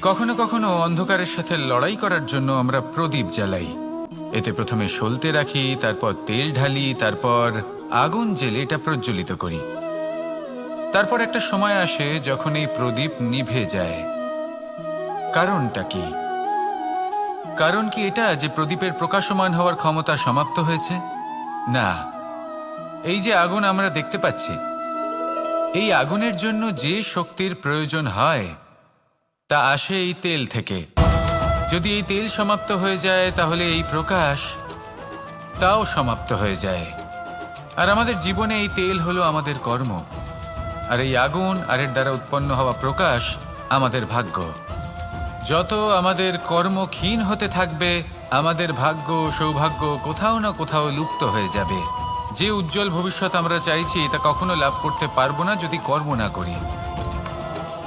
কখনো কখনো অন্ধকারের সাথে লড়াই করার জন্য আমরা প্রদীপ জ্বালাই। এতে প্রথমে সলতে রাখি, তারপর তেল ঢালি, তারপর আগুন জ্বেলে এটা প্রজ্বলিত করি। তারপর একটা সময় আসে যখন এই প্রদীপ নিভে যায়। কারণটা কি? কারণ কি এটা যে প্রদীপের প্রকাশমান হওয়ার ক্ষমতা সমাপ্ত হয়েছে? না, এই যে আগুন আমরা দেখতে পাচ্ছি, এই আগুনের জন্য যে শক্তির প্রয়োজন হয় তা আসে এই তেল থেকে। যদি এই তেল সমাপ্ত হয়ে যায় তাহলে এই প্রকাশ তাও সমাপ্ত হয়ে যায়। আর আমাদের জীবনে এই তেল হলো আমাদের কর্ম, আর এই আগুন আর এর দ্বারা উৎপন্ন হওয়া প্রকাশ আমাদের ভাগ্য। যত আমাদের কর্ম ক্ষীণ হতে থাকবে, আমাদের ভাগ্য সৌভাগ্য কোথাও না কোথাও লুপ্ত হয়ে যাবে। যে উজ্জ্বল ভবিষ্যৎ আমরা চাইছি তা কখনো লাভ করতে পারবো না যদি কর্ম না করি।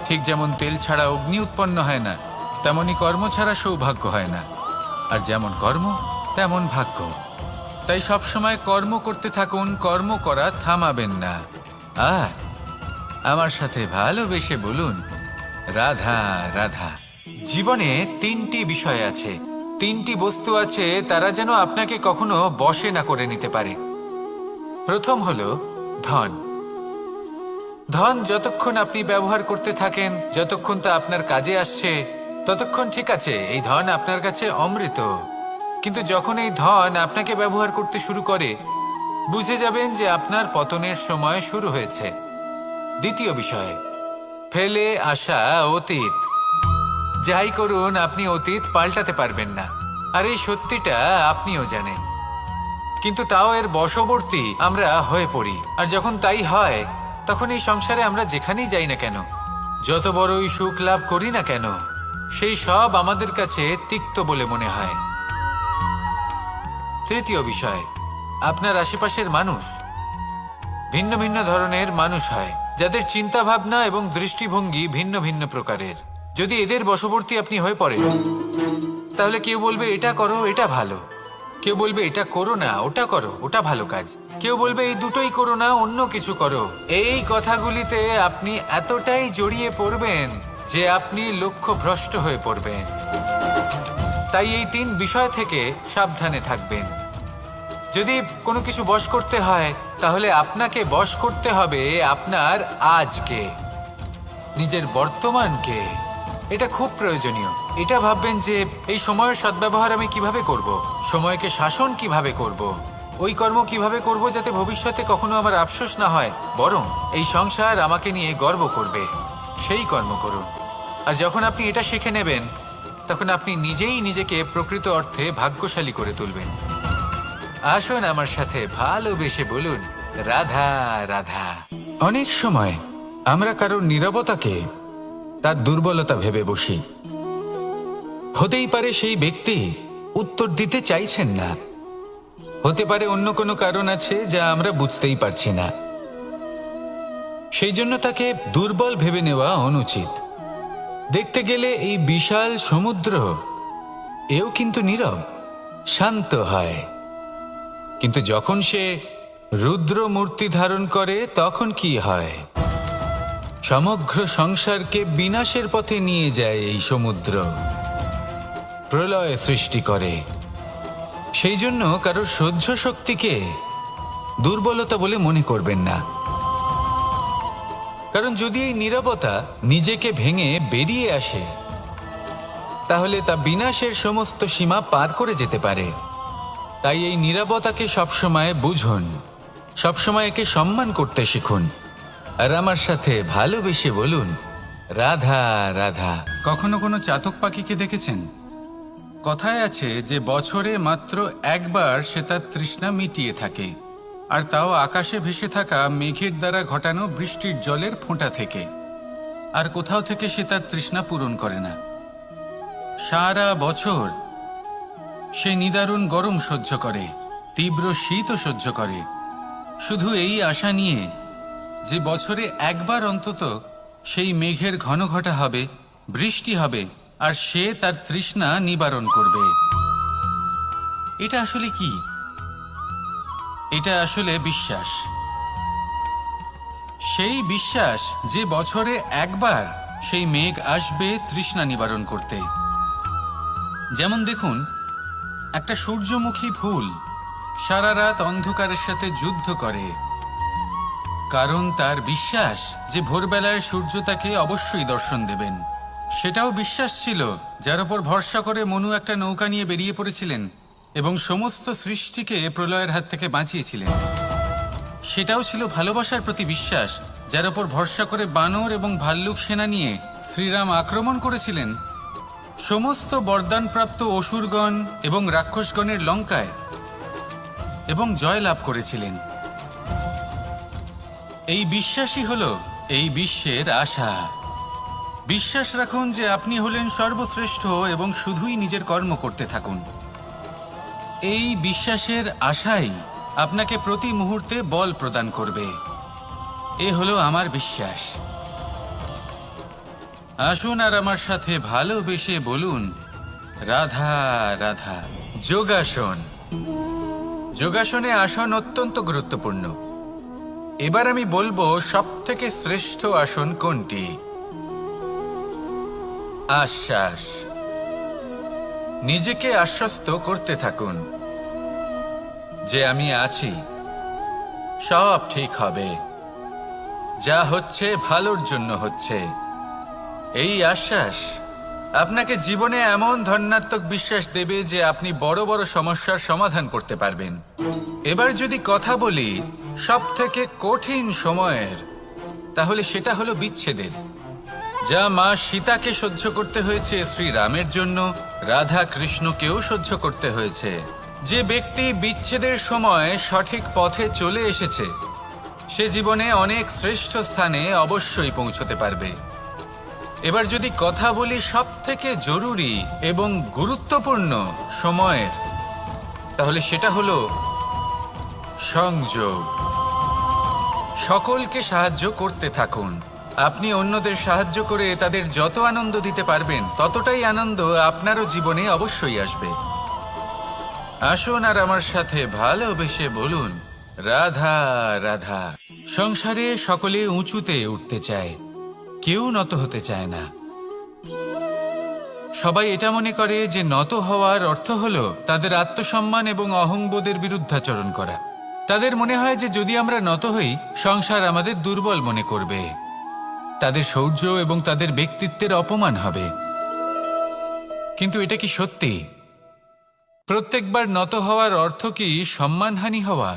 ঠিক যেমন তেল ছাড়া অগ্নি উৎপন্ন হয় না, তেমনি কর্ম ছাড়া সৌভাগ্য হয় না। আর যেমন কর্ম তেমন ভাগ্য। তাই সবসময় কর্ম করতে থাকুন, কর্ম করা থামাবেন না। আর আমার সাথে ভালোবেসে বলুন, রাধা রাধা। জীবনে তিনটি বিষয় আছে, তিনটি বস্তু আছে, তারা যেন আপনাকে কখনো বশে না করে নিতে পারে। প্রথম হলো ধন। ধন যতক্ষণ আপনি ব্যবহার করতে থাকেন, যতক্ষণ তা আপনার কাজে আসছে, ততক্ষণ ঠিক আছে, এই ধন আপনার কাছে অমৃত। কিন্তু যখন এই ধন আপনাকে ব্যবহার করতে শুরু করে, বুঝে যাবেন যে আপনার পতনের সময় শুরু হয়েছে। দ্বিতীয় বিষয়, ফেলে আসা অতীত। যাই করুন, আপনি অতীত পাল্টাতে পারবেন না, আর এই সত্যিটা আপনিও জানেন। কিন্তু তাও এর বশবর্তী আমরা হয়ে পড়ি। আর যখন তাই হয়, তখন এই সংসারে আমরা যেখানেই যাই না কেন, যত বড়ই সুখ লাভ করি না কেন, সেই সব আমাদের কাছে তিক্ত বলে মনে হয়। তৃতীয় বিষয়, আপনার আশেপাশের মানুষ ভিন্ন ভিন্ন ধরনের মানুষ হয়, যাদের চিন্তা ভাবনা এবং দৃষ্টিভঙ্গি ভিন্ন ভিন্ন প্রকারের। যদি এদের বশবর্তী আপনি হয়ে পড়েন, তাহলে কেউ বলবে এটা করো, এটা ভালো। কেউ বলবে এটা করো না, ওটা করো, ওটা ভালো কাজ। কেউ বলবে এই দুটোই করো না, অন্য কিছু করো। এই কথাগুলিতে আপনি এতটাই জড়িয়ে পড়বেন যে আপনি লক্ষ্যভ্রষ্ট হয়ে পড়বেন। তাই এই তিন বিষয় থেকে সাবধানে থাকবেন। যদি কোনো কিছু বশ করতে হয়, তাহলে আপনাকে বশ করতে হবে আপনার আজকে, নিজের বর্তমানকে। এটা খুব প্রয়োজনীয়। এটা ভাববেন যে এই সময়ের সদ্ব্যবহার আমি কিভাবে করব, সময়কে শাসন কিভাবে করব, ওই কর্ম কিভাবে করব যাতে ভবিষ্যতে কখনো আমার আফসোস না হয়, বরং এই সংসার আমাকে নিয়ে গর্ব করবে, সেই কর্ম করুন। আর যখন আপনি এটা শিখে নেবেন, তখন আপনি নিজেই নিজেকে প্রকৃত অর্থে ভাগ্যশালী করে তুলবেন। আসুন আমার সাথে ভালোবেসে বলুন, রাধা রাধা। অনেক সময় আমরা কারোর নীরবতাকে তার দুর্বলতা ভেবে বসি। হতেই পারে সেই ব্যক্তি উত্তর দিতে চাইছেন না, হতে পারে অন্য কোনো কারণ আছে যা আমরা বুঝতেই পারছি না। সেই জন্য তাকে দুর্বল ভেবে নেওয়া অনুচিত। দেখতে গেলে এই বিশাল সমুদ্র এও কিন্তু নীরব, শান্ত হয়। কিন্তু যখন সে রুদ্র মূর্তি ধারণ করে, তখন কি হয়? সমগ্র সংসারকে বিনাশের পথে নিয়ে যায় এই সমুদ্র, প্রলয় সৃষ্টি করে। সেই জন্য কারোর সহ্য শক্তিকে দুর্বলতা বলে মনে করবেন না। কারণ যদি এই নীরবতা নিজেকে ভেঙে বেরিয়ে আসে, তাহলে তা বিনাশের সমস্ত সীমা পার করে যেতে পারে। তাই এই নীরবতাকে সবসময় বুঝুন, সবসময় একে সম্মান করতে শিখুন। আর আমার সাথে ভালোবেসে বলুন, রাধা রাধা। কখনো কোনো চাতক পাখিকে দেখেছেন? কথায় আছে যে বছরে মাত্র একবার সে তার তৃষ্ণা মিটিয়ে থাকে, আর তাও আকাশে ভেসে থাকা মেঘের দ্বারা ঘটানো বৃষ্টির জলের ফোঁটা থেকে। আর কোথাও থেকে সে তার তৃষ্ণা পূরণ করে না। সারা বছর সে নিদারুণ গরম সহ্য করে, তীব্র শীতও সহ্য করে, শুধু এই আশা নিয়ে যে বছরে একবার অন্তত সেই মেঘের ঘন ঘটা হবে, বৃষ্টি হবে, আর সে তার তৃষ্ণা নিবারণ করবে। এটা আসলে কি? এটা আসলে বিশ্বাস। সেই বিশ্বাস যে বছরে একবার সেই মেঘ আসবে তৃষ্ণা নিবারণ করতে। যেমন দেখুন, একটা সূর্যমুখী ফুল সারা রাত অন্ধকারের সাথে যুদ্ধ করে, কারণ তার বিশ্বাস যে ভোরবেলায় সূর্য তাকে অবশ্যই দর্শন দেবেন। সেটাও বিশ্বাস ছিল যার উপর ভরসা করে মনু একটা নৌকা নিয়ে বেরিয়ে পড়েছিলেন এবং সমস্ত সৃষ্টিকে প্রলয়ের হাত থেকে বাঁচিয়েছিলেন। সেটাও ছিল ভালোবাসার প্রতি বিশ্বাস যার উপর ভরসা করে বানর এবং ভাল্লুক সেনা নিয়ে শ্রীরাম আক্রমণ করেছিলেন সমস্ত বরদানপ্রাপ্ত অসুরগণ এবং রাক্ষসগণের লঙ্কায় এবং জয় লাভ করেছিলেন। এই বিশ্বাসই হলো এই বিশ্বের আশা। বিশ্বাস রাখুন যে আপনি হলেন সর্বশ্রেষ্ঠ এবং শুধুই নিজের কর্ম করতে থাকুন। এই বিশ্বাসের আশাই আপনাকে প্রতি মুহূর্তে বল প্রদান করবে। এ হলো আমার বিশ্বাস। আসুন আর আমার সাথে ভালোবেসে বলুন, রাধা রাধা। যোগাসন। যোগাসনে আসন অত্যন্ত গুরুত্বপূর্ণ। এবার আমি বলবো সবথেকে শ্রেষ্ঠ আসন কোনটি। আশ্বাস। নিজেকে আশ্বস্ত করতে থাকুন যে আমি আছি, সব ঠিক হবে, যা হচ্ছে ভালোর জন্য হচ্ছে। এই আশ্বাস আপনাকে জীবনে এমন ধন্যাত্মক বিশ্বাস দেবে যে আপনি বড় বড় সমস্যার সমাধান করতে পারবেন। এবার যদি কথা বলি সবথেকে কঠিন সময়ের, তাহলে সেটা হলো বিচ্ছেদের। যা মা সীতাকে সহ্য করতে হয়েছে শ্রীরামের জন্য, রাধা কৃষ্ণকেও সহ্য করতে হয়েছে। যে ব্যক্তি বিচ্ছেদের সময় সঠিক পথে চলে এসেছে সে জীবনে অনেক শ্রেষ্ঠ স্থানে অবশ্যই পৌঁছতে পারবে। এবার যদি কথা বলি সবথেকে জরুরি এবং গুরুত্বপূর্ণ সময়ের, তাহলে সেটা হলো সংযোগ। সকলকে সাহায্য করতে থাকুন। আপনি অন্যদের সাহায্য করে তাদের যত আনন্দ দিতে পারবেন ততটাই আনন্দ আপনারও জীবনে অবশ্যই আসবে। আসুন আর আমার সাথে ভালোবেসে বলুন, রাধা রাধা। সংসারে সকলে উঁচুতে উঠতে চায়, কেউ নত হতে চায় না। সবাই এটা মনে করে যে নত হওয়ার অর্থ হলো তাদের আত্মসম্মান এবং অহংবোধের বিরুদ্ধাচরণ করা। তাদের মনে হয় যে যদি আমরা নত হই সংসার আমাদের দুর্বল মনে করবে, তাদের শৌর্য এবং তাদের ব্যক্তিত্বের অপমান হবে। কিন্তু এটা কি সত্যি? প্রত্যেকবার নত হওয়ার অর্থ কি সম্মানহানি হওয়া?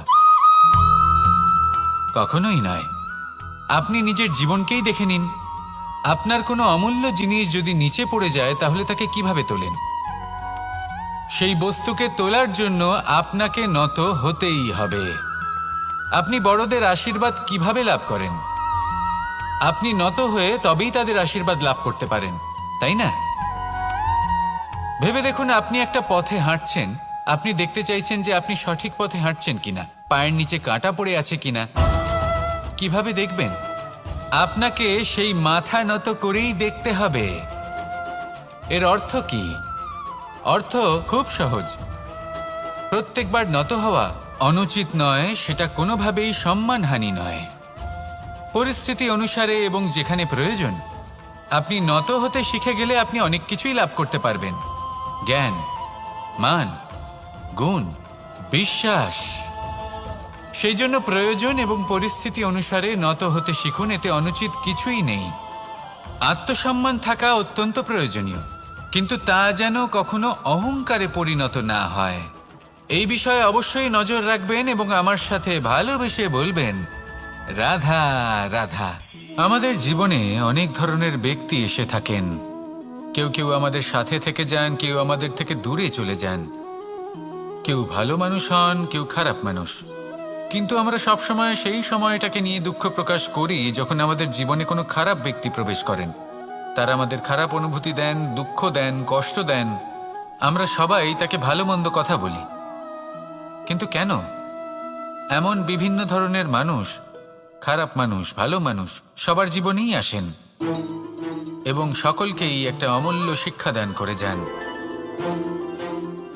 কখনোই নয়। আপনি নিজের জীবনকেই দেখে নিন। আপনার কোনো অমূল্য জিনিস যদি নিচে পড়ে যায় তাহলে তাকে কিভাবে তোলেন? সেই বস্তুকে তোলার জন্য আপনাকে নত হতেই হবে। আপনি বড়দের আশীর্বাদ কিভাবে লাভ করেন? আপনি নত হয়ে তবেই তাদের আশীর্বাদ লাভ করতে পারেন, তাই না? ভেবে দেখুন, আপনি একটা পথে হাঁটছেন, আপনি দেখতে চাইছেন যে আপনি সঠিক পথে হাঁটছেন কিনা, পায়ের নিচে কাঁটা পড়ে আছে কিনা। কিভাবে দেখবেন? আপনাকে সেই মাথা নত করেই দেখতে হবে। এর অর্থ কি? অর্থ খুব সহজ। প্রত্যেকবার নত হওয়া অনুচিত নয়, সেটা কোনোভাবেই সম্মানহানি নয়। পরিস্থিতি অনুসারে এবং যেখানে প্রয়োজন আপনি নত হতে শিখে গেলে আপনি অনেক কিছুই লাভ করতে পারবেন। জ্ঞান, মান, গুণ, বিশ্বাস। সেই জন্য প্রয়োজন এবং পরিস্থিতি অনুসারে নত হতে শিখুন। এতে অনুচিত কিছুই নেই। আত্মসম্মান থাকা অত্যন্ত প্রয়োজনীয়, কিন্তু তা যেন কখনো অহংকারে পরিণত না হয়। এই বিষয়ে অবশ্যই নজর রাখবেন এবং আমার সাথে ভালোবেসে বলবেন, রাধা রাধা। আমাদের জীবনে অনেক ধরনের ব্যক্তি এসে থাকেন। কেউ কেউ আমাদের সাথে থেকে যান, কেউ আমাদের থেকে দূরে চলে যান। কেউ ভালো মানুষ হন, কেউ খারাপ মানুষ। কিন্তু আমরা সবসময় সেই সময়টাকে নিয়ে দুঃখ প্রকাশ করি যখন আমাদের জীবনে কোনো খারাপ ব্যক্তি প্রবেশ করেন। তারা আমাদের খারাপ অনুভূতি দেন, দুঃখ দেন, কষ্ট দেন। আমরা সবাই তাকে ভালো মন্দ কথা বলি। কিন্তু কেন? এমন বিভিন্ন ধরনের মানুষ, খারাপ মানুষ, ভালো মানুষ সবার জীবনেই আসেন এবং সকলকেই একটা অমূল্য শিক্ষা দান করে যান।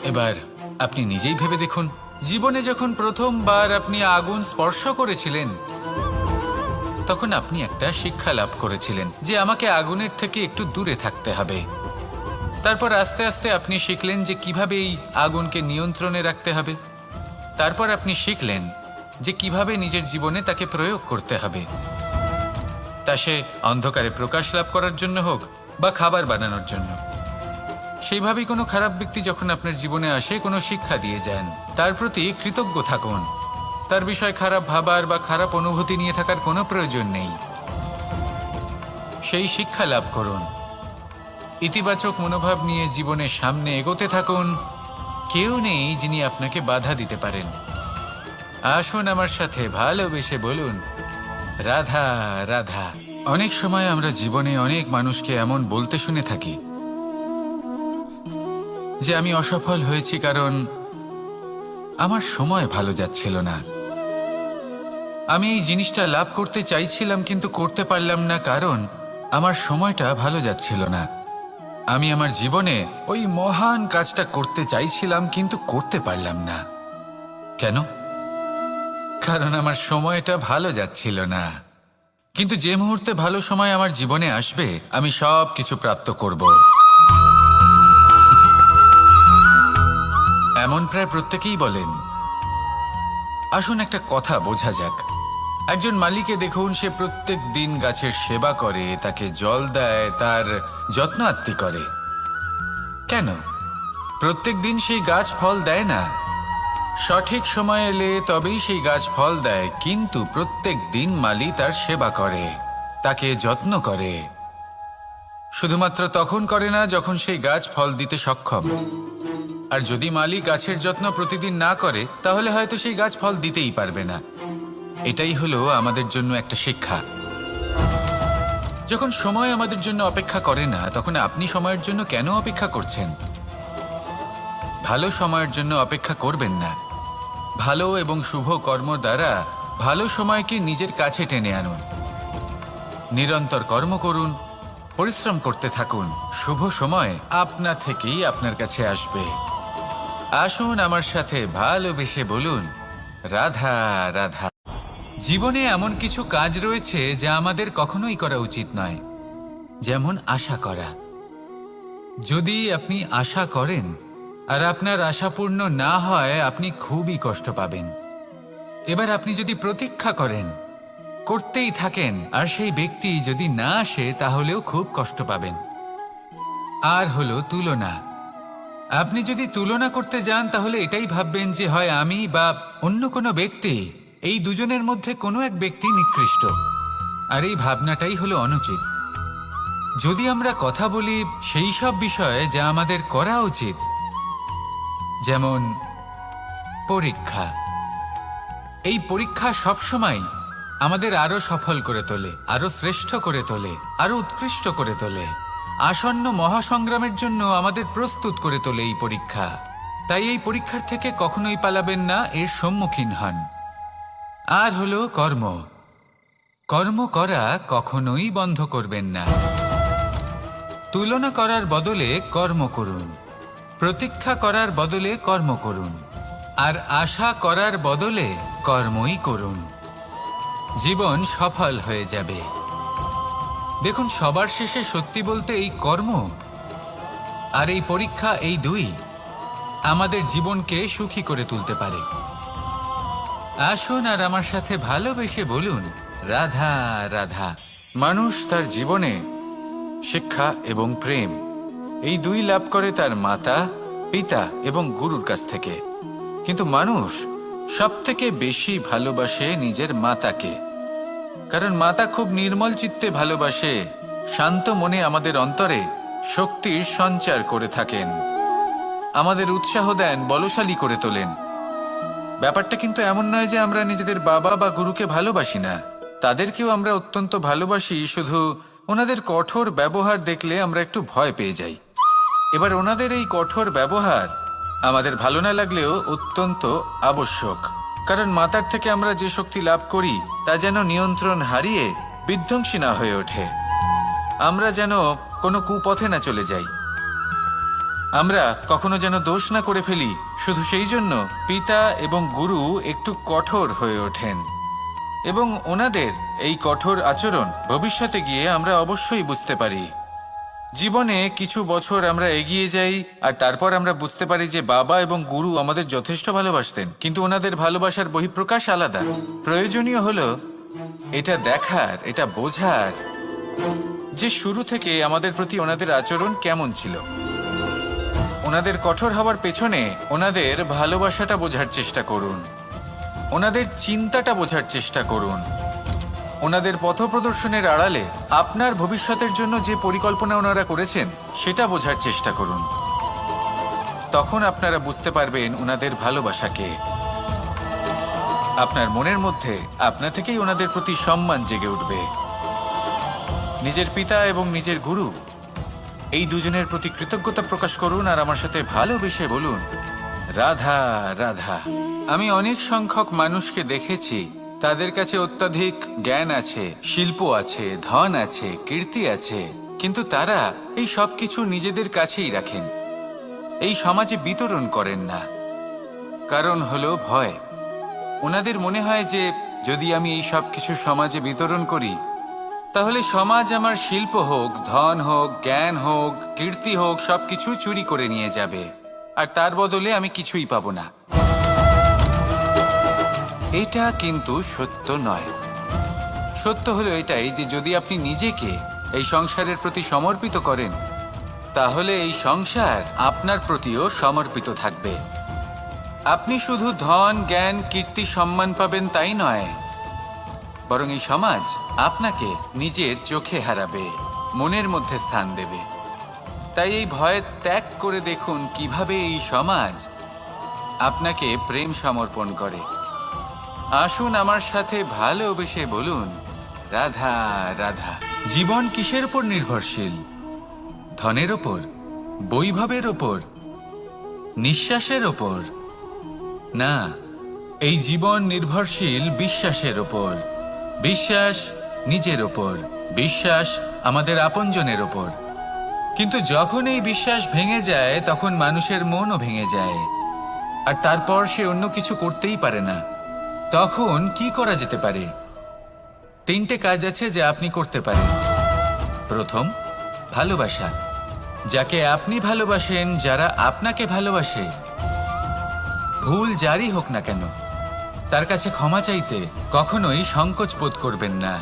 এবার আপনি নিজেই ভেবে দেখুন, জীবনে যখন প্রথমবার আপনি আগুন স্পর্শ করেছিলেন তখন আপনি একটা শিক্ষা লাভ করেছিলেন যে আমাকে আগুনের থেকে একটু দূরে থাকতে হবে। তারপর আস্তে আস্তে আপনি শিখলেন যে কিভাবে এই আগুনকে নিয়ন্ত্রণে রাখতে হবে। তারপর আপনি শিখলেন যে কিভাবে নিজের জীবনে তাকে প্রয়োগ করতে হবে, তা সে অন্ধকারে প্রকাশ লাভ করার জন্য হোক বা খাবার বানানোর জন্য। সেইভাবেই কোনো খারাপ ব্যক্তি যখন আপনার জীবনে আসে কোনো শিক্ষা দিয়ে যান, তার প্রতি কৃতজ্ঞ থাকুন। তার বিষয়ে খারাপ ভাবার বা খারাপ অনুভূতি নিয়ে থাকার কোনো প্রয়োজন নেই। সেই শিক্ষা লাভ করুন, ইতিবাচক মনোভাব নিয়ে জীবনের সামনে এগোতে থাকুন। কেউ নেই যিনি আপনাকে বাধা দিতে পারেন। আসুন আমার সাথে ভালোবেসে বলুন, রাধা রাধা। অনেক সময় আমরা জীবনে অনেক মানুষকে এমন বলতে শুনে থাকি যে আমি অসফল হয়েছি কারণ আমার সময় ভালো যাচ্ছিল না। আমি এই জিনিসটা লাভ করতে চাইছিলাম কিন্তু করতে পারলাম না কারণ আমার সময়টা ভালো যাচ্ছিল না। আমি আমার জীবনে ওই মহান কাজটা করতে চাইছিলাম কিন্তু করতে পারলাম না। কেন? কারণ আমার সময়টা ভালো যাচ্ছিল না। কিন্তু যে মুহূর্তে ভালো সময় আমার জীবনে আসবে আমি সব কিছু প্রাপ্ত করব। এমন প্রায় প্রত্যেকেই বলেন। আসুন একটা কথা বোঝা যাক। একজন মালিকে দেখুন, সে প্রত্যেক দিন গাছের সেবা করে, তাকে জল দেয়, তার যত্ন আত্তি করে। কেন? প্রত্যেক দিন সেই গাছ ফল দেয় না। সঠিক সময় এলে তবেই সেই গাছ ফল দেয়, কিন্তু প্রত্যেক দিন মালি তার সেবা করে, তাকে যত্ন করে। শুধুমাত্র তখন করে না যখন সেই গাছ ফল দিতে সক্ষম। আর যদি মালি গাছের যত্ন প্রতিদিন না করে তাহলে হয়তো সেই গাছ ফল দিতেই পারবে না। এটাই হলো আমাদের জন্য একটা শিক্ষা। যখন সময় আমাদের জন্য অপেক্ষা করে না তখন আপনি সময়ের জন্য কেন অপেক্ষা করছেন? ভালো সময়ের জন্য অপেক্ষা করবেন না। ভালো এবং শুভ কর্ম দ্বারা ভালো সময়কে নিজের কাছে টেনে আনুন। নিরন্তর কর্ম করুন, পরিশ্রম করতে থাকুন। শুভ সময় আপনা থেকেই আপনার কাছে আসবে। আসুন আমার সাথে ভালোবেসে বলুন, রাধা রাধা। জীবনে এমন কিছু কাজ রয়েছে যা আমাদের কখনোই করা উচিত নয়, যেমন আশা করা। যদি আপনি আশা করেন আর আপনার আশা পূর্ণ না হয় আপনি খুবই কষ্ট পাবেন। এবার আপনি যদি প্রতীক্ষা করেন, করতেই থাকেন, আর সেই ব্যক্তি যদি না আসে তাহলেও খুব কষ্ট পাবেন। আর হলো তুলনা। আপনি যদি তুলনা করতে যান তাহলে এটাই ভাববেন যে হয় আমি বা অন্য কোনো ব্যক্তি, এই দুজনের মধ্যে কোনো এক ব্যক্তি নিকৃষ্ট। আর এই ভাবনাটাই হলো অনুচিত। যদি আমরা কথা বলি সেই সব বিষয়ে যা আমাদের করা উচিত, যেমন পরীক্ষা। এই পরীক্ষা সবসময় আমাদের আরো সফল করে তোলে, আরো শ্রেষ্ঠ করে তোলে, আরো উৎকৃষ্ট করে তোলে। আসন্ন মহাসংগ্রামের জন্য আমাদের প্রস্তুত করে তোলে এই পরীক্ষা। তাই এই পরীক্ষার থেকে কখনোই পালাবেন না, এর সম্মুখীন হন। আর হলো কর্ম। কর্ম করা কখনোই বন্ধ করবেন না। তুলনা করার বদলে কর্ম করুন, প্রতীক্ষা করার বদলে কর্ম করুন, আর আশা করার বদলে কর্মই করুন। জীবন সফল হয়ে যাবে। দেখুন, সবার শেষে সত্যি বলতে এই কর্ম আর এই পরীক্ষা, এই দুই আমাদের জীবনকে সুখী করে তুলতে পারে। আসুন আর আমার সাথে ভালোবেসে বলুন, রাধা রাধা। মানুষ তার জীবনে শিক্ষা এবং প্রেম এই দুই লাভ করে তার মাতা, পিতা এবং গুরুর কাছ থেকে। কিন্তু মানুষ সবথেকে বেশি ভালোবাসে নিজের মাতাকে, কারণ মাতা খুব নির্মল চিত্তে ভালোবাসে, শান্ত মনে আমাদের অন্তরে শক্তির সঞ্চার করে থাকেন, আমাদের উৎসাহ দেন, বলশালী করে তোলেন। ব্যাপারটা কিন্তু এমন নয় যে আমরা নিজেদের বাবা বা গুরুকে ভালোবাসি না। তাদেরকেও আমরা অত্যন্ত ভালোবাসি, শুধু ওনাদের কঠোর ব্যবহার দেখলে আমরা একটু ভয় পেয়ে যাই। এবার ওনাদের এই কঠোর ব্যবহার আমাদের ভালো না লাগলেও অত্যন্ত আবশ্যক, কারণ মাতার থেকে আমরা যে শক্তি লাভ করি তা যেন নিয়ন্ত্রণ হারিয়ে বিধ্বংসী না হয়ে ওঠে। আমরা যেন কোনো কুপথে না চলে যাই, আমরা কখনো যেন দোষ না করে ফেলি। শুধু সেই জন্য পিতা এবং গুরু একটু কঠোর হয়ে ওঠেন এবং ওনাদের এই কঠোর আচরণ ভবিষ্যতে গিয়ে আমরা অবশ্যই বুঝতে পারি। জীবনে কিছু বছর আমরা এগিয়ে যাই আর তারপর আমরা বুঝতে পারি যে বাবা এবং গুরু আমাদের যথেষ্ট ভালোবাসতেন, কিন্তু ওনাদের ভালোবাসার বহিঃপ্রকাশ আলাদা। প্রয়োজনীয় হলো এটা দেখার, এটা বোঝার যে শুরু থেকে আমাদের প্রতি ওনাদের আচরণ কেমন ছিল। ওনাদের কঠোর হওয়ার পেছনে ওনাদের ভালোবাসাটা বোঝার চেষ্টা করুন, ওনাদের চিন্তাটা বোঝার চেষ্টা করুন, ওনাদের পথপ্রদর্শনের আড়ালে আপনার ভবিষ্যতের জন্য যে পরিকল্পনা ওনারা করেছেন সেটা বোঝার চেষ্টা করুন। তখন আপনারা বুঝতে পারবেন ওনাদের ভালোবাসাকে। আপনার মনের মধ্যে আপনা থেকেই ওনাদের প্রতি সম্মান জেগে উঠবে। নিজের পিতা এবং নিজের গুরু এই দুজনের প্রতি কৃতজ্ঞতা প্রকাশ করুন আর আমার সাথে ভালোবেসে বলুন, রাধা রাধা। আমি অনেক সংখ্যক মানুষকে দেখেছি, তাদের কাছে অত্যাধিক জ্ঞান আছে, শিল্প আছে, ধন আছে, কীর্তি আছে, কিন্তু তারা এই সব কিছু নিজেদের কাছেই রাখেন, এই সমাজে বিতরণ করেন না। কারণ হলো ভয়। ওনাদের মনে হয় যে যদি আমি এই সব কিছু সমাজে বিতরণ করি তাহলে সমাজ আমার শিল্প হোক, ধন হোক, জ্ঞান হোক, কীর্তি হোক, সবকিছু চুরি করে নিয়ে যাবে আর তার বদলে আমি কিছুই পাবো না। এটা কিন্তু সত্য নয়। সত্য হলো এটাই যে যদি আপনি নিজেকে এই সংসারের প্রতি সমর্পিত করেন তাহলে এই সংসার আপনার প্রতিও সমর্পিত থাকবে। আপনি শুধু ধন, জ্ঞান, কীর্তি, সম্মান পাবেন তাই নয়, বরং এই সমাজ আপনাকে নিজের চোখে হারাবে, মনের মধ্যে স্থান দেবে। তাই এই ভয় ত্যাগ করে দেখুন কিভাবে এই সমাজ আপনাকে প্রেম সমর্পণ করে। আসুন আমার সাথে ভালোবেসে বলুন, রাধা রাধা। জীবন কিসের উপর নির্ভরশীল? ধনের ওপর, বৈভবের ওপর, নিঃশ্বাসের ওপর? না, এই জীবন নির্ভরশীল বিশ্বাসের ওপর। বিশ্বাস নিজের ওপর, বিশ্বাস আমাদের আপনজনের ওপর। কিন্তু যখন এই বিশ্বাস ভেঙে যায় তখন মানুষের মনও ভেঙে যায় আর তারপর সে অন্য কিছু করতেই পারে না। তখন কি করা যেতে পারে? 3টে কাজ আছে যা আপনি করতে পারেন। প্রথম, ভালোবাসা। যাকে আপনি ভালোবাসেন, যারা আপনাকে ভালোবাসে, ভুল যারই হোক না কেন, তার কাছে ক্ষমা চাইতে কখনোই সংকোচ বোধ করবেন না।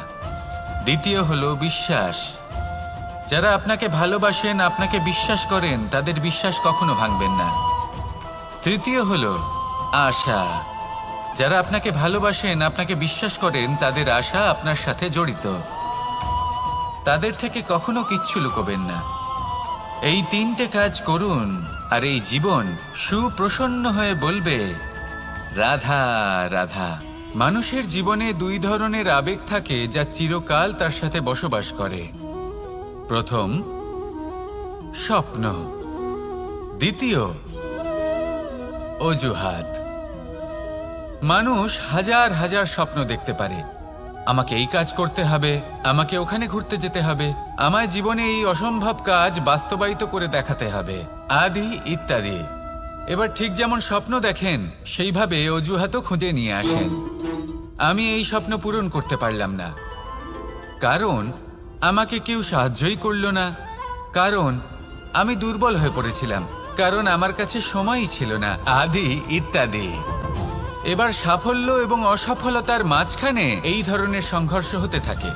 দ্বিতীয় হলো বিশ্বাস। যারা আপনাকে ভালোবাসেন, আপনাকে বিশ্বাস করেন, তাদের বিশ্বাস কখনো ভাঙবেন না। তৃতীয় হলো আশা। যারা আপনাকে ভালোবাসেন, আপনাকে বিশ্বাস করেন, তাদের আশা আপনার সাথে জড়িত। তাদের থেকে কখনো কিচ্ছু লুকোবেন না। এই 3টে কাজ করুন আর এই জীবন সুপ্রসন্ন হয়ে বলবে, রাধা রাধা। মানুষের জীবনে 2 ধরনের আবেগ থাকে যা চিরকাল তার সাথে বসবাস করে। প্রথম, স্বপ্ন। দ্বিতীয়, অজুহাত। মানুষ হাজার হাজার স্বপ্ন দেখতে পারে। আমাকে এই কাজ করতে হবে, আমাকে ওখানে ঘুরতে যেতে হবে, আমায় জীবনে এই অসম্ভব কাজ বাস্তবায়িত করে দেখাতে হবে, আদি ইত্যাদি। এবার ঠিক যেমন স্বপ্ন দেখেন সেইভাবে অজুহাতও খুঁজে নিয়ে আসেন। আমি এই স্বপ্ন পূরণ করতে পারলাম না, কারণ আমাকে কেউ সাহায্যই করল না, কারণ আমি দুর্বল হয়ে পড়েছিলাম, কারণ আমার কাছে সময়ই ছিল না, আদি ইত্যাদি। এবার সাফল্য এবং অসফলতার মাঝখানে এই ধরনের সংঘর্ষ হতে থাকে।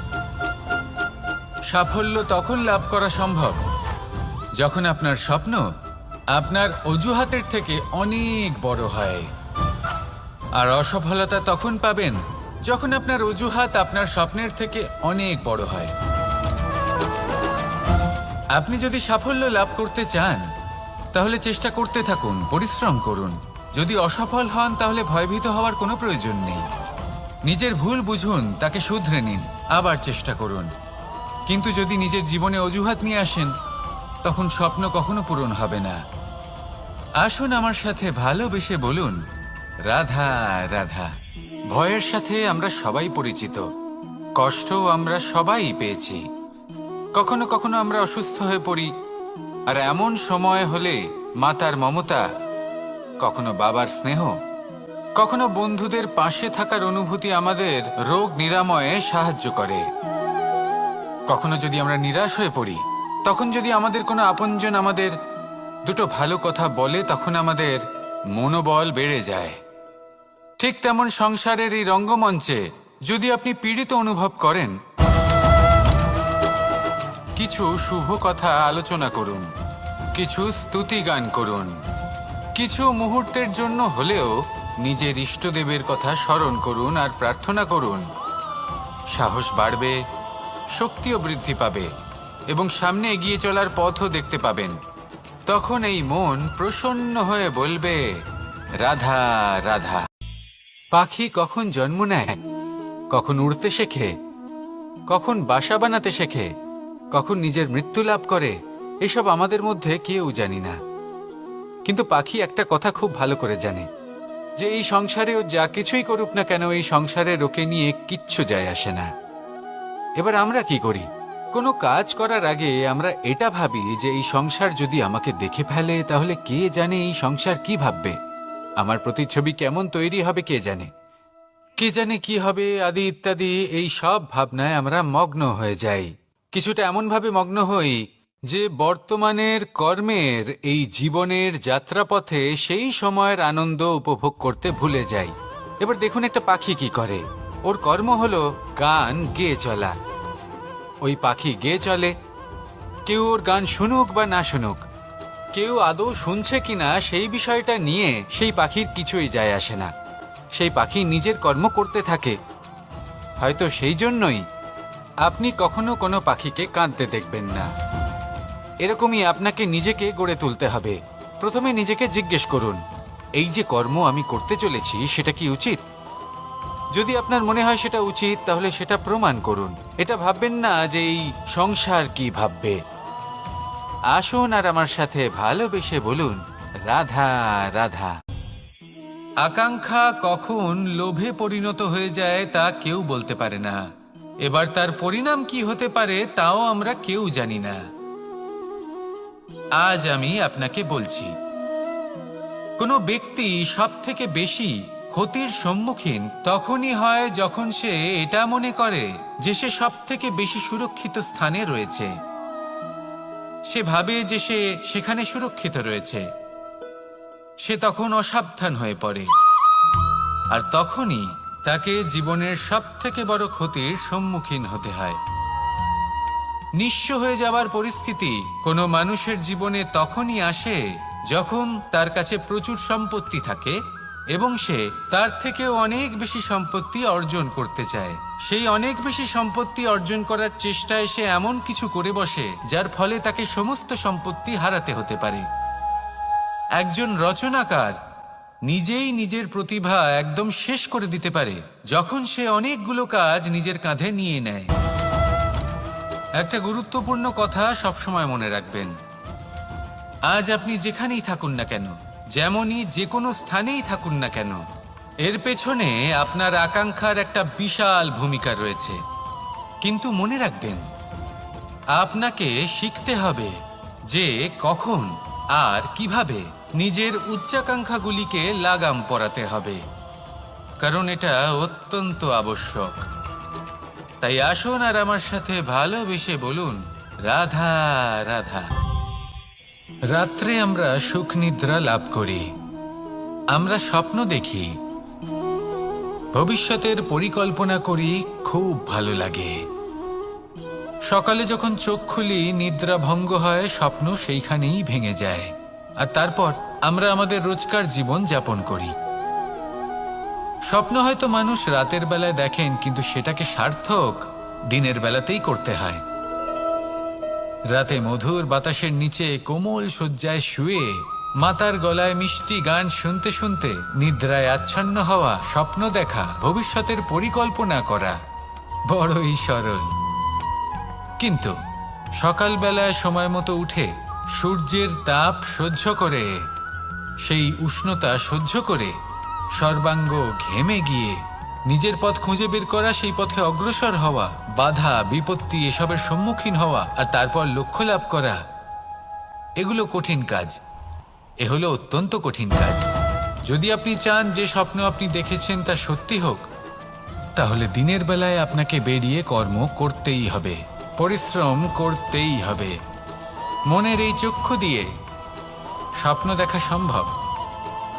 সাফল্য তখন লাভ করা সম্ভব যখন আপনার স্বপ্ন আপনার অজুহাতের থেকে অনেক বড় হয়, আর অসফলতা তখন পাবেন যখন আপনার অজুহাত আপনার স্বপ্নের থেকে অনেক বড় হয়। আপনি যদি সাফল্য লাভ করতে চান তাহলে চেষ্টা করতে থাকুন, পরিশ্রম করুন। যদি অসফল হন তাহলে ভয়ভীত হওয়ার কোনো প্রয়োজন নেই। নিজের ভুল বুঝুন, তাকে শুধরে নিন, আবার চেষ্টা করুন। কিন্তু যদি নিজের জীবনে অজুহাত নিয়ে আসেন তখন স্বপ্ন কখনো পূরণ হবে না। আসুন আমার সাথে ভালোবেসে বলুন, রাধা রাধা। ভয়ের সাথে আমরা সবাই পরিচিত, কষ্ট আমরা সবাই পেয়েছি। কখনো কখনো আমরা অসুস্থ হয়ে পড়ি, আর এমন সময় হলে মাতার মমতা, কখনো বাবার স্নেহ, কখনো বন্ধুদের পাশে থাকার অনুভূতি আমাদের রোগ নিরাময়ে সাহায্য করে। কখনো যদি আমরা নিরাশ হয়ে পড়ি, তখন যদি আমাদের কোনো আপনজন আমাদের দুটো ভালো কথা বলে, তখন আমাদের মনোবল বেড়ে যায়। ঠিক তেমন সংসারের এই রঙ্গমঞ্চে যদি আপনি পীড়িত অনুভব করেন, কিছু শুভ কথা আলোচনা করুন, কিছু স্তুতি গান করুন, কিছু মুহূর্তের জন্য হলেও নিজের ইষ্টদেবের কথা স্মরণ করুন আর প্রার্থনা করুন। সাহস বাড়বে, শক্তিও বৃদ্ধি পাবে এবং সামনে এগিয়ে চলার পথও দেখতে পাবেন। তখন এই মন প্রসন্ন হয়ে বলবে, রাধা রাধা। পাখি কখন জন্ম নেয়, কখন উড়তে শেখে, কখন বাসা বানাতে শেখে, কখন নিজের মৃত্যু লাভ করে, এসব আমাদের মধ্যে কেউ জানি না। কিন্তু পাখি একটা কথা খুব ভালো করে জানে, যে এই সংসারে ও যা কিছুই করুক না কেন, এই সংসারের ওকে নিয়ে কিচ্ছু যায় আসে না। এবার আমরা কি করি? কোনো কাজ করার আগে আমরা এটা ভাবি যে এই সংসার যদি আমাকে দেখে ফেলে, তাহলে কে জানে এই সংসার কি ভাববে, আমার প্রতিচ্ছবি কেমন তৈরি হবে কে জানে, কে জানে কি হবে আদি ইত্যাদি। এই সব ভাবনায় আমরা মগ্ন হয়ে যাই। কিছুটা এমনভাবে মগ্ন হই যে বর্তমানের কর্মের এই জীবনের যাত্রাপথে সেই সময়ের আনন্দ উপভোগ করতে ভুলে যাই। এবার দেখুন একটা পাখি কি করে, ওর কর্ম হলো গান গেয়ে চলা। ওই পাখি গেয়ে চলে, কেউ ওর গান শুনুক বা না শুনুক, কেউ আদৌ শুনছে কিনা সেই বিষয়টা নিয়ে সেই পাখির কিছুই যায় আসে না। সেই পাখি নিজের কর্ম করতে থাকে। হয়তো সেই জন্যই আপনি কখনো কোনো পাখিকে কাঁদতে দেখবেন না। এরকমই আপনাকে নিজেকে গড়ে তুলতে হবে। প্রথমে নিজেকে জিজ্ঞেস করুন, এই যে কর্ম আমি করতে চলেছি সেটা কি উচিত? যদি আপনার মনে হয় সেটা উচিত, তাহলে সেটা প্রমাণ করুন। এটা ভাববেন না যে এই সংসার কি ভাববে। আসুন আর আমার সাথে ভালোবেসে বলুন, রাধা রাধা। আকাঙ্ক্ষা কখন লোভে পরিণত হয়ে যায় তা কেউ বলতে পারে না। এবার তার পরিণাম কি হতে পারে তাও আমরা কেউ জানি না। আজ আমি আপনাকে বলছি, কোনো ব্যক্তি সবথেকে বেশি ক্ষতির সম্মুখীন তখনই হয় যখন সে এটা মনে করে যে সে সবথেকে বেশি সুরক্ষিত স্থানে রয়েছে। সে ভাবে যে সে সেখানে সুরক্ষিত রয়েছে। সে তখন অসাবধান হয়ে পড়ে, আর তখনই তাকে জীবনের সবথেকে বড় ক্ষতির সম্মুখীন হতে হয়। নিঃস্ব হয়ে যাওয়ার পরিস্থিতি কোনো মানুষের জীবনে তখনই আসে যখন তার কাছে প্রচুর সম্পত্তি থাকে এবং সে তার থেকেও অনেক বেশি সম্পত্তি অর্জন করতে চায়। সেই অনেক বেশি সম্পত্তি অর্জন করার চেষ্টায় সে এমন কিছু করে বসে যার ফলে তাকে সমস্ত সম্পত্তি হারাতে হতে পারে। একজন রচনাকার নিজেই নিজের প্রতিভা একদম শেষ করে দিতে পারে যখন সে অনেকগুলো কাজ নিজের কাঁধে নিয়ে নেয়। একটা গুরুত্বপূর্ণ কথা সবসময় মনে রাখবেন, আজ আপনি যেখানেই থাকুন না কেন, যেমনই যে কোনো স্থানেই থাকুন না কেন, এর পেছনে আপনার আকাঙ্ক্ষার একটা বিশাল ভূমিকা রয়েছে। কিন্তু মনে রাখবেন, আপনাকে শিখতে হবে যে কখন আর কিভাবে নিজের উচ্চাকাঙ্ক্ষাগুলিকে লাগাম পরাতে হবে, কারণ এটা অত্যন্ত আবশ্যক। তাই আসুন আর আমার সাথে ভালোবেসে বলুন, রাধা রাধা। রাত্রে আমরা সুখ নিদ্রা লাভ করি, আমরা স্বপ্ন দেখি, ভবিষ্যতের পরিকল্পনা করি, খুব ভালো লাগে। সকালে যখন চোখ খুলি, নিদ্রা ভঙ্গ হয়, স্বপ্ন সেইখানেই ভেঙে যায়, আর তারপর আমরা আমাদের রোজকার জীবন যাপন করি। স্বপ্ন হয়তো মানুষ রাতের বেলায় দেখেন, কিন্তু সেটাকে সার্থক দিনের বেলাতেই করতে হয়। রাতে মধুর বাতাসের নিচে কোমল শয্যায় শুয়ে মাতার গলায় মিষ্টি গান শুনতে শুনতে নিদ্রায় আচ্ছন্ন হওয়া, স্বপ্ন দেখা, ভবিষ্যতের পরিকল্পনা করা বড়ই সরল। কিন্তু সকালবেলায় সময় মতো উঠে সূর্যের তাপ সহ্য করে, সেই উষ্ণতা সহ্য করে সর্বাঙ্গ ঘেমে গিয়ে নিজের পথ খুঁজে বের করা, সেই পথে অগ্রসর হওয়া, বাধা বিপত্তি এসবের সম্মুখীন হওয়া, আর তারপর লক্ষ্য লাভ করা, এগুলো কঠিন কাজ। এ হলো অত্যন্ত কঠিন কাজ। যদি আপনি চান যে স্বপ্ন আপনি দেখেছেন তা সত্যি হোক, তাহলে দিনের বেলায় আপনাকে বেরিয়ে কর্ম করতেই হবে, পরিশ্রম করতেই হবে। মনের এই চক্ষু দিয়ে স্বপ্ন দেখা সম্ভব,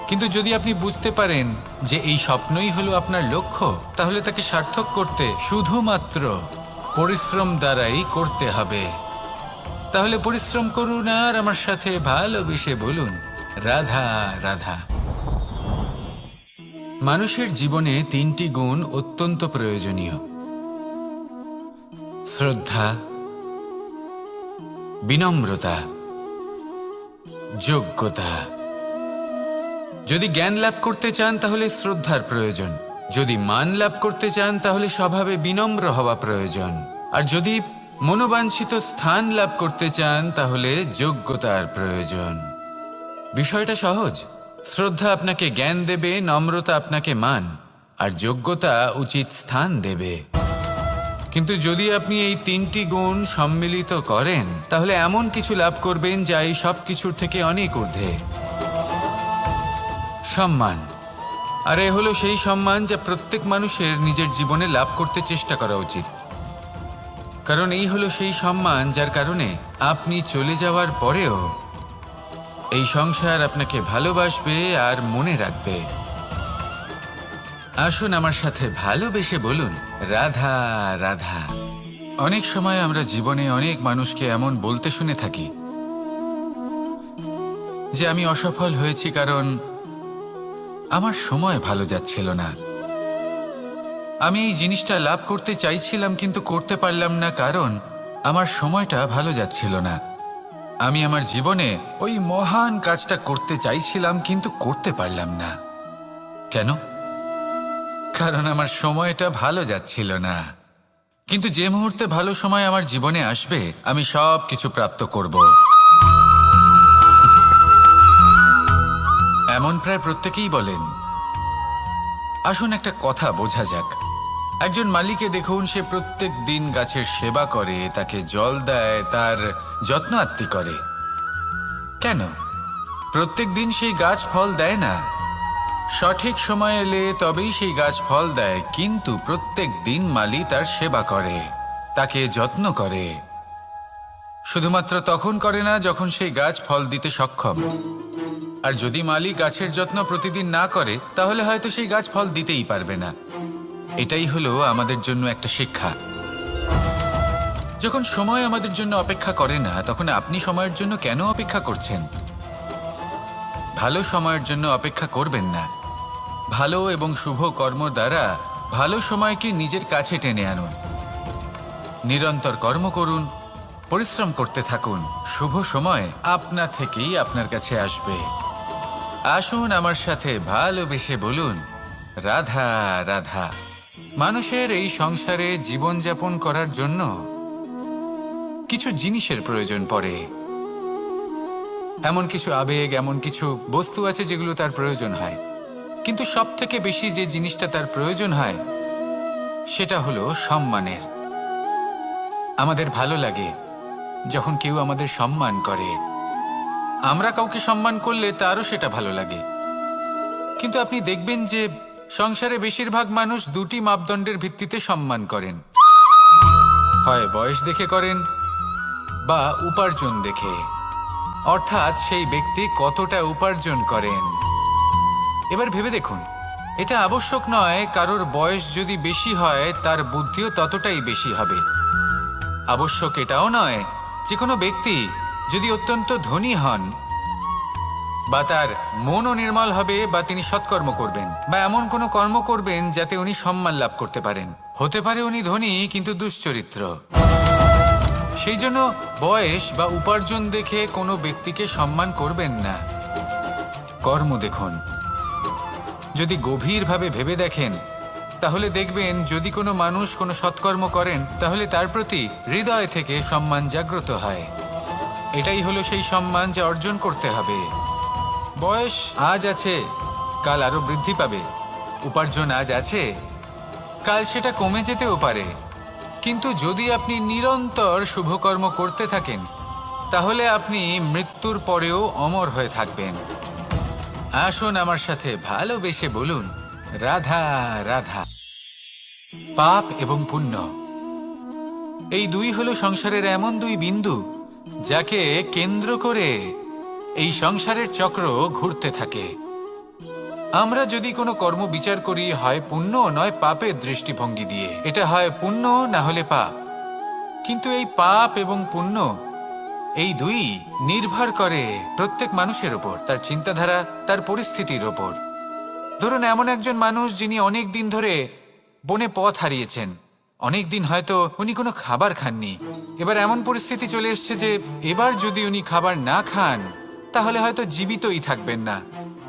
কিন্তু যদি আপনি বুঝতে পারেন যে এই স্বপ্নই হলো আপনার লক্ষ্য, তাহলে তাকে সার্থক করতে শুধুমাত্র পরিশ্রম দ্বারাই করতে হবে। তাহলে পরিশ্রম করুন আর আমার সাথে ভালোবেসে বলুন, রাধা রাধা। মানুষের জীবনে 3টি গুণ অত্যন্ত প্রয়োজনীয়: শ্রদ্ধা, বিনম্রতা, যোগ্যতা। যদি জ্ঞান লাভ করতে চান তাহলে শ্রদ্ধার প্রয়োজন, যদি মান লাভ করতে চান তাহলে স্বভাবে বিনম্র হওয়া প্রয়োজন, আর যদি মনোবাঞ্ছিত স্থান লাভ করতে চান তাহলে যোগ্যতার প্রয়োজন। বিষয়টা সহজ। শ্রদ্ধা আপনাকে জ্ঞান দেবে, নম্রতা আপনাকে মান, আর যোগ্যতা উচিত স্থান দেবে। কিন্তু যদি আপনি এই 3টি গুণ সম্মিলিত করেন তাহলে এমন কিছু লাভ করবেন যা এই সব কিছুর থেকে অনেক ঊর্ধ্বে। সম্মান। আর এ হলো সেই সম্মান যা প্রত্যেক মানুষের নিজের জীবনে লাভ করতে চেষ্টা করা উচিত, কারণ এই হলো সেই সম্মান যার কারণে আপনি চলে যাওয়ার পরেও এই সংসার আপনাকে ভালোবাসবে আর মনে রাখবে। আসুন আমার সাথে ভালোবেসে বলুন, রাধা রাধা। অনেক সময় আমরা জীবনে অনেক মানুষকে এমন বলতে শুনে থাকি যে আমি অসফল হয়েছি কারণ আমার সময় ভালো যাচ্ছিল না, আমি এই জিনিসটা লাভ করতে চাইছিলাম কিন্তু করতে পারলাম না কারণ আমার সময়টা ভালো যাচ্ছিল না, আমি আমার জীবনে ওই মহান কাজটা করতে চাইছিলাম কিন্তু করতে পারলাম না। কেন? কারণ আমার সময়টা ভালো যাচ্ছিল না। কিন্তু যে মুহূর্তে ভালো সময় আমার জীবনে আসবে আমি সব কিছু প্রাপ্ত করব। এমন প্রায় প্রত্যেকেই বলেন। আসুন একটা কথা বোঝা যাক। একজন মালিকে দেখুন, সে প্রত্যেক দিন গাছের সেবা করে, তাকে জল দেয়, তার যত্ন আত্তি করে। কেন? প্রত্যেক দিন সেই গাছ ফল দেয় না, সঠিক সময় এলে তবেই সেই গাছ ফল দেয়, কিন্তু প্রত্যেক দিন মালি তার সেবা করে, তাকে যত্ন করে। শুধুমাত্র তখন করে না যখন সেই গাছ ফল দিতে সক্ষম। আর যদি মালি গাছের যত্ন প্রতিদিন না করে তাহলে হয়তো সেই গাছ ফল দিতেই পারবে না। এটাই হলো আমাদের জন্য একটা শিক্ষা। যখন সময় আমাদের জন্য অপেক্ষা করে না তখন আপনি সময়ের জন্য কেন অপেক্ষা করছেন? ভালো সময়ের জন্য অপেক্ষা করবেন না। ভালো এবং শুভ কর্ম দ্বারা ভালো সময়কে নিজের কাছে টেনে আনুন। নিরন্তর কর্ম করুন, পরিশ্রম করতে থাকুন, শুভ সময় আপনা থেকেই আপনার কাছে আসবে। আসুন আমার সাথে ভালোবেসে বলুন, রাধা রাধা। মানুষের এই সংসারে জীবনযাপন করার জন্য কিছু জিনিসের প্রয়োজন পড়ে। এমন কিছু আবেগ, এমন কিছু বস্তু আছে যেগুলো তার প্রয়োজন হয়, কিন্তু সব থেকে বেশি যে জিনিসটা তার প্রয়োজন হয় সেটা হলো সম্মানের। আমাদের ভালো লাগে যখন কেউ আমাদের সম্মান করে। আমরা কাউকে সম্মান করলে তারও সেটা ভালো লাগে। কিন্তু আপনি দেখবেন যে সংসারে বেশিরভাগ মানুষ 2টি মাপদণ্ডের ভিত্তিতে সম্মান করেন। হয় বয়স দেখে করেন বা উপার্জন দেখে, অর্থাৎ সেই ব্যক্তি কতটা উপার্জন করেন। এবার ভেবে দেখুন, এটা আবশ্যক নয় কারোর বয়স যদি বেশি হয় তার বুদ্ধিও ততটাই বেশি হবে। আবশ্যক এটাও নয় যে কোনো ব্যক্তি যদি অত্যন্ত ধনী হন বা তার মনও নির্মল হবে বা তিনি সৎকর্ম করবেন বা এমন কোনো কর্ম করবেন যাতে উনি সম্মান লাভ করতে পারেন। হতে পারে উনি ধনী কিন্তু দুশ্চরিত্র। সেই জন্য বয়স বা উপার্জন দেখে কোনো ব্যক্তিকে সম্মান করবেন না। কর্ম দেখুন। যদি গভীরভাবে ভেবে দেখেন তাহলে দেখবেন যদি কোনো মানুষ কোনো সৎকর্ম করেন তাহলে তার প্রতি হৃদয় থেকে সম্মান জাগ্রত হয়। এটাই হলো সেই সম্মান যা অর্জন করতে হবে। বয়স আজ আছে, কাল আরো বৃদ্ধি পাবে। উপার্জন আজ আছে, কাল সেটা কমে যেতেও পারে। কিন্তু যদি আপনি নিরন্তর শুভকর্ম করতে থাকেন তাহলে আপনি মৃত্যুর পরেও অমর হয়ে থাকবেন। আসুন আমার সাথে ভালোবেসে বলুন, রাধা রাধা। পাপ এবং পুণ্য, এই দুই হলো সংসারের এমন দুই বিন্দু যাকে কেন্দ্র করে এই সংসারের চক্র ঘুরতে থাকে। আমরা যদি কোনো কর্ম বিচার করি, হয় পুণ্য নয় পাপের দৃষ্টিভঙ্গি দিয়ে, এটা হয় পুণ্য না হলে পাপ। কিন্তু এই পাপ এবং পুণ্য এই দুই নির্ভর করে প্রত্যেক মানুষের ওপর, তার চিন্তাধারা, তার পরিস্থিতির ওপর। ধরুন এমন একজন মানুষ যিনি অনেক দিন ধরে বনে পথ হারিয়েছেন, অনেক দিন হয়তো উনি কোনো খাবার খাননি। এবার এমন পরিস্থিতি চলে এসছে যে এবার যদি উনি খাবার না খান তাহলে হয়তো জীবিতই থাকবেন না।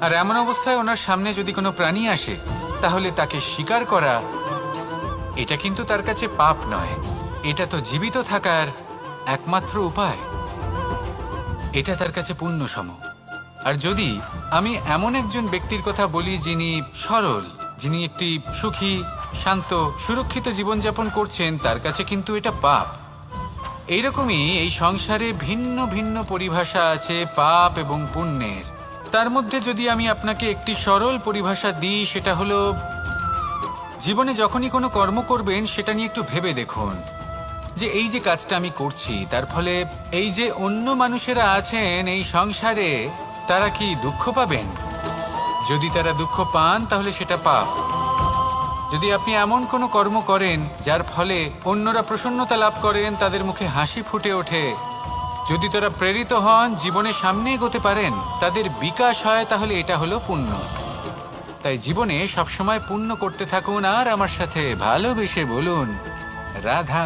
আর এমন অবস্থায় ওনার সামনে যদি কোনো প্রাণী আসে তাহলে তাকে শিকার করা, এটা কিন্তু তার কাছে পাপ নয়, এটা তো জীবিত থাকার একমাত্র উপায়। এটা তার কাছে পুণ্য সম। আর যদি আমি এমন একজন ব্যক্তির কথা বলি যিনি সরল, যিনি একটি সুখী, শান্ত, সুরক্ষিত জীবনযাপন করছেন, তার কাছে কিন্তু এটা পাপ। এইরকমই এই সংসারে ভিন্ন ভিন্ন পরিভাষা আছে পাপ এবং পুণ্যের। তার মধ্যে যদি আমি আপনাকে একটি সরল পরিভাষা দিই, সেটা হলো, জীবনে যখনই কোনো কর্ম করবেন সেটা নিয়ে একটু ভেবে দেখুন যে এই যে কাজটা আমি করছি তার ফলে এই যে অন্য মানুষেরা আছেন এই সংসারে, তারা কি দুঃখ পাবেন? যদি তারা দুঃখ পান তাহলে সেটা পাপ। যদি আপনি এমন কোনো কর্ম করেন যার ফলে অন্যরা প্রসন্নতা লাভ করেন, তাদের মুখে হাসি ফুটে ওঠে, যদি তারা প্রেরিত হন, জীবনে সামনে এগোতে পারেন, তাদের বিকাশ হয়, তাহলে এটা হলো পুণ্য। তাই জীবনে সবসময় পুণ্য করতে থাকুন আর আমার সাথে ভালোবেসে বলুন, রাধা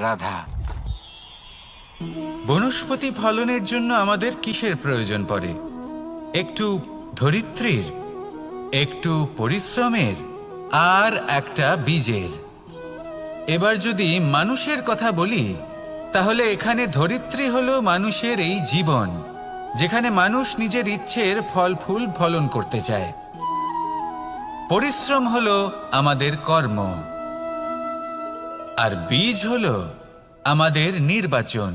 রাধা। বনস্পতি ফলনের জন্য আমাদের কিসের প্রয়োজন পড়ে? একটু ধরিত্রীর, একটু পরিশ্রমের, আর একটা বীজের। এবার যদি মানুষের কথা বলি তাহলে এখানে ধরিত্রী হলো মানুষের এই জীবন, যেখানে মানুষ নিজের ইচ্ছের ফল ফুল ফলন করতে চায়। পরিশ্রম হলো আমাদের কর্ম, আর বীজ হলো আমাদের নির্বাচন।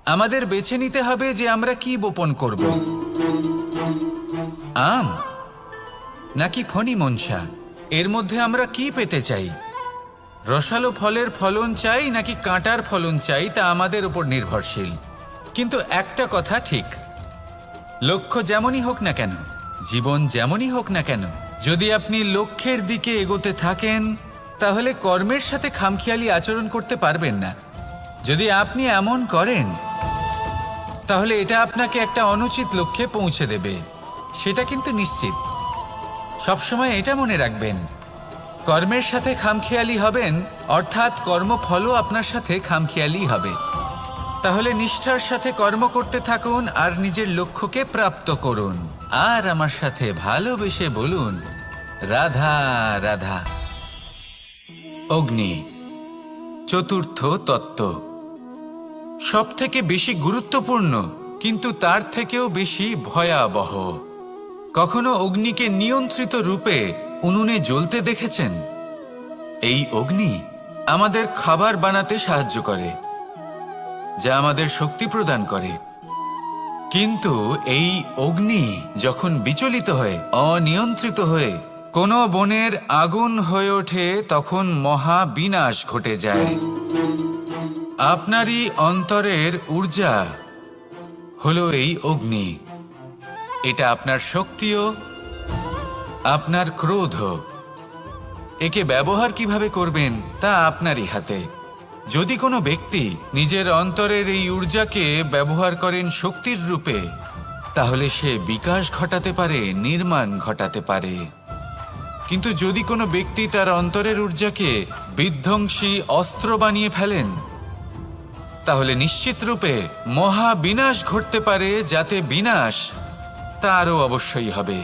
আমাদের বেছে নিতে হবে যে আমরা কি বপন করব, আম নাকি ফণি মনসা। এর মধ্যে আমরা কি পেতে চাই? রসালো ফলের ফলন চাই নাকি কাঁটার ফলন চাই, তা আমাদের উপর নির্ভরশীল। কিন্তু একটা কথা ঠিক, লক্ষ্য যেমনই হোক না কেন, জীবন যেমনই হোক না কেন, যদি আপনি লক্ষ্যের দিকে এগোতে থাকেন তাহলে কর্মের সাথে খামখেয়ালি আচরণ করতে পারবেন না। যদি আপনি এমন করেন তাহলে এটা আপনাকে একটা অনুচিত লক্ষ্যে পৌঁছে দেবে, সেটা কিন্তু নিশ্চিত। সবসময় এটা মনে রাখবেন, কর্মের সাথে খামখেয়ালি হবেন অর্থাৎ কর্মফলও আপনার সাথে খামখেয়ালি হবে। তাহলে নিষ্ঠার সাথে কর্ম করতে থাকুন আর নিজের লক্ষ্যকে প্রাপ্ত করুন। আর আমার সাথে ভালোবেসে বলুন, রাধা রাধা। অগ্নি চতুর্থ তত্ত্ব, সব থেকে বেশি গুরুত্বপূর্ণ কিন্তু তার থেকেও বেশি ভয়াবহ। কখনো অগ্নিকে নিয়ন্ত্রিত রূপে উনুনে জ্বলতে দেখেছেন? এই অগ্নি আমাদের খাবার বানাতে সাহায্য করে, যা আমাদের শক্তি প্রদান করে। কিন্তু এই অগ্নি যখন বিচলিত হয়ে, অনিয়ন্ত্রিত হয়ে কোনো বনের আগুন হয়ে ওঠে, তখন মহা বিনাশ ঘটে যায়। আপনারই অন্তরের ঊর্জা হলো এই অগ্নি। এটা আপনার শক্তিও, আপনার ক্রোধ। একে ব্যবহার কিভাবে করবেন তা আপনারই হাতে। যদি কোনো ব্যক্তি নিজের অন্তরের এই ঊর্জাকে ব্যবহার করেন শক্তির রূপে, তাহলে সে বিকাশ ঘটাতে পারে, নির্মাণ ঘটাতে পারে। কিন্তু যদি কোনো ব্যক্তি তার অন্তরের ঊর্জাকে বিধ্বংসী অস্ত্র বানিয়ে ফেলেন, তাহলে নিশ্চিত রূপে মহা বিনাশ ঘটতে পারে, যাতে বিনাশ তারও অবশ্যই হবে।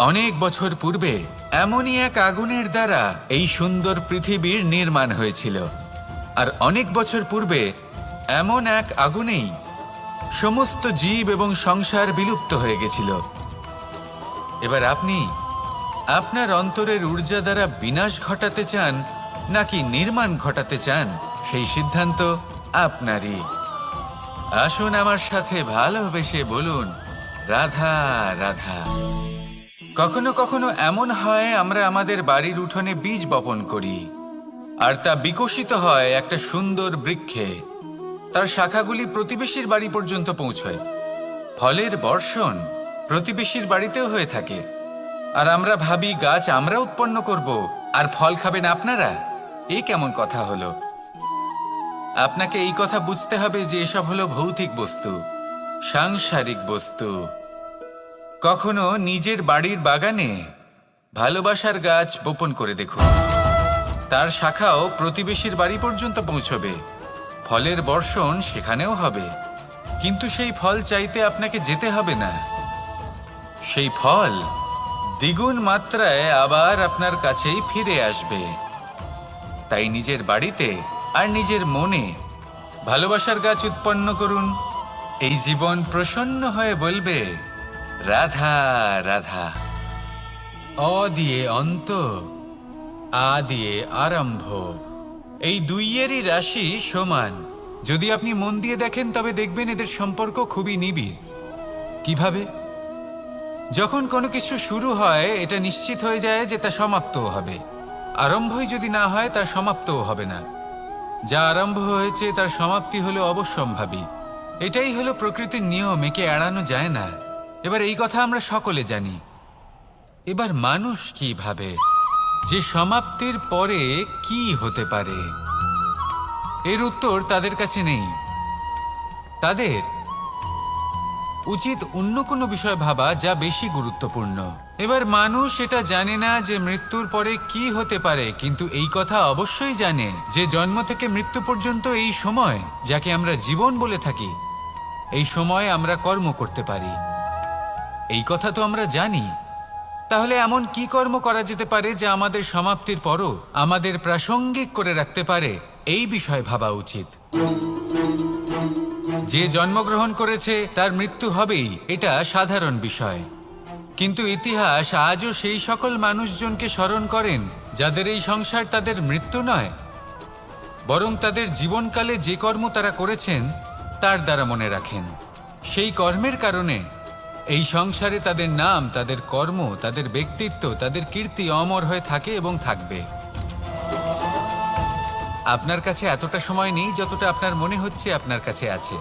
অনেক বছর পূর্বে এমনই এক আগুনের দ্বারা এই সুন্দর পৃথিবীর নির্মাণ হয়েছিল। আর অনেক বছর পূর্বে এমন এক আগুনেই সমস্ত জীব এবং সংসার বিলুপ্ত হয়ে গেছিল। এবার আপনি আপনার অন্তরের ঊর্জা দ্বারা বিনাশ ঘটাতে চান নাকি নির্মাণ ঘটাতে চান, সেই সিদ্ধান্ত আপনারই। আসুন আমার সাথে ভালোবেসে বলুন, রাধা রাধা। কখনো কখনো এমন হয় আমরা আমাদের বাড়ির উঠোনে বীজ বপন করি আর তা বিকশিত হয় একটা সুন্দর বৃক্ষে। তার শাখাগুলি প্রতিবেশীর বাড়ি পর্যন্ত পৌঁছয়। ফলের বর্ষণ প্রতিবেশীর বাড়িতেও হয়ে থাকে। আর আমরা ভাবি গাছ আমরা উৎপন্ন করব আর ফল খাবেন আপনারা। এই কেমন কথা হলো? আপনাকে এই কথা বুঝতে হবে যে এসব হলো ভৌতিক বস্তু, সাংসারিক বস্তু। কখনো নিজের বাড়ির বাগানে ভালোবাসার গাছ বপন করে দেখুন। তার শাখাও প্রতিবেশীর বাড়ি পর্যন্ত পৌঁছবে, ফলের বর্ষণ সেখানেও হবে। কিন্তু সেই ফল চাইতে আপনাকে যেতে হবে না, সেই ফল দ্বিগুণ মাত্রায় আবার আপনার কাছেই ফিরে আসবে। তাই নিজের বাড়িতে আর নিজের মনে ভালোবাসার গাছ উৎপন্ন করুন। এই জীবন প্রসন্ন হয়ে বলবে রাধা রাধা। অ দিয়ে অন্ত, আ দিয়ে আরম্ভ, এই দুইয়েরই রাশি সমান। যদি আপনি মন দিয়ে দেখেন তবে দেখবেন এদের সম্পর্ক খুবই নিবিড়। কিভাবে? যখন কোনো কিছু শুরু হয় এটা নিশ্চিত হয়ে যায় যে তা সমাপ্তও হবে। আরম্ভই যদি না হয় তার সমাপ্তও হবে না। যা আরম্ভ হয়েছে তার সমাপ্তি হলো অবশ্যম্ভাবী। এটাই হলো প্রকৃতির নিয়ম, একে এড়ানো যায় না। এবার এই কথা আমরা সকলে জানি। এবার মানুষ কি ভাবে যে সমাপ্তির পরে কি হতে পারে, এর উত্তর তাদের কাছে নেই। তাদের উচিত অন্য কোনো বিষয় ভাবা যা বেশি গুরুত্বপূর্ণ। এবার মানুষ এটা জানে না যে মৃত্যুর পরে কি হতে পারে, কিন্তু এই কথা অবশ্যই জানে যে জন্ম থেকে মৃত্যু পর্যন্ত এই সময়, যাকে আমরা জীবন বলে থাকি, এই সময় আমরা কর্ম করতে পারি। এই কথা তো আমরা জানি। তাহলে এমন কি কর্ম করা যেতে পারে যা আমাদের সমাপ্তির পরও আমাদের প্রাসঙ্গিক করে রাখতে পারে, এই বিষয়ে ভাবা উচিত। যে জন্মগ্রহণ করেছে তার মৃত্যু হবেই, এটা সাধারণ বিষয়। কিন্তু ইতিহাস আজও সেই সকল মানুষজনকে স্মরণ করেন যাদের এই সংসার তাদের মৃত্যু নয়, বরং তাদের জীবনকালে যে কর্ম তারা করেছেন তার দ্বারা মনে রাখেন। সেই কর্মের কারণে এই সংসারে তাদের নাম, তাদের কর্ম, তাদের ব্যক্তিত্ব, তাদের কীর্তি অমর হয়ে থাকে এবং থাকবে। আপনার কাছে এতটা সময় নেই যতটা আপনার মনে হচ্ছে আপনার কাছে আছে।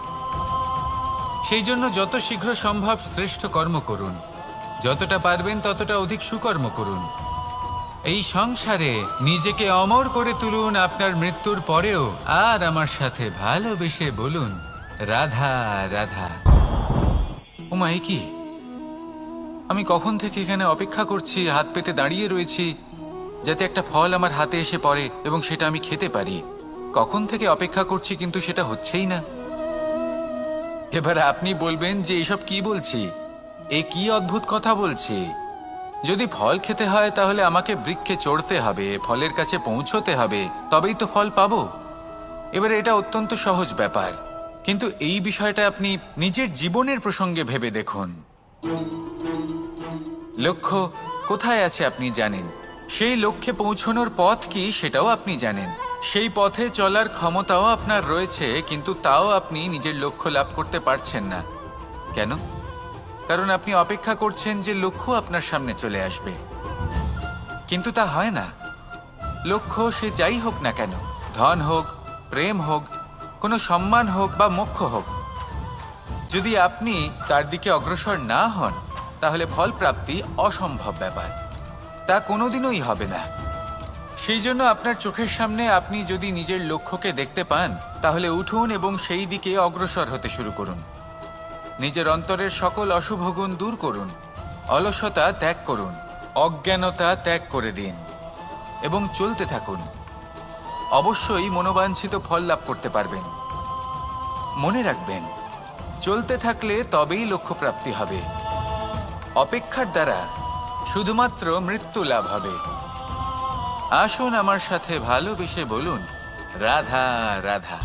সেই জন্য যত শীঘ্র সম্ভব শ্রেষ্ঠ কর্ম করুন, যতটা পারবেন ততটা অধিক সুকর্ম করুন। এই সংসারে নিজেকে অমর করে তুলুন আপনার মৃত্যুর পরেও। আর আমার সাথে ভালোবেসে বলুন রাধা রাধা। ওমা, এ কি? আমি কখন থেকে এখানে অপেক্ষা করছি, হাত পেতে দাঁড়িয়ে রয়েছি যাতে একটা ফল আমার হাতে এসে পড়ে এবং সেটা আমি খেতে পারি। কখন থেকে অপেক্ষা করছি, কিন্তু সেটা হচ্ছেই না। এবার আপনি বলবেন যে এসব কি বলছি, এ কি অদ্ভুত কথা বলছি। যদি ফল খেতে হয় তাহলে আমাকে বৃক্ষে চড়তে হবে, ফলের কাছে পৌঁছতে হবে, তবেই তো ফল পাবো। এবারে এটা অত্যন্ত সহজ ব্যাপার, কিন্তু এই বিষয়টা আপনি নিজের জীবনের প্রসঙ্গে ভেবে দেখুন। লক্ষ্য কোথায় আছে আপনি জানেন, সেই লক্ষ্যে পৌঁছানোর পথ কি সেটাও আপনি জানেন, সেই পথে চলার ক্ষমতাও আপনার রয়েছে, কিন্তু তাও আপনি নিজের লক্ষ্য লাভ করতে পারছেন না। কেন? কারণ আপনি অপেক্ষা করছেন যে লক্ষ্য আপনার সামনে চলে আসবে, কিন্তু তা হয় না। লক্ষ্য সে যাই হোক না কেন, ধন হোক, প্রেম হোক, কোনো সম্মান হোক বা মোক্ষ হোক, যদি আপনি তার দিকে অগ্রসর না হন তাহলে ফল প্রাপ্তি অসম্ভব ব্যাপার, তা কোনোদিনই হবে না। সেই জন্য আপনার চোখের সামনে আপনি যদি নিজের লক্ষ্যকে দেখতে পান তাহলে উঠুন এবং সেই দিকে অগ্রসর হতে শুরু করুন। নিজের অন্তরের সকল অশুভ গুণ দূর করুন, অলসতা ত্যাগ করুন, অজ্ঞানতা ত্যাগ করে দিন এবং চলতে থাকুন। অবশ্যই মনোবাঞ্ছিত ফল লাভ করতে পারবেন। মনে রাখবেন, চলতে থাকলে তবেই লক্ষ্য প্রাপ্তি হবে। অপেক্ষার দ্বারা শুধুমাত্র মৃত্যু লাভ হবে। আসুন আমার সাথে ভালোবেসে বলুন রাধা রাধা।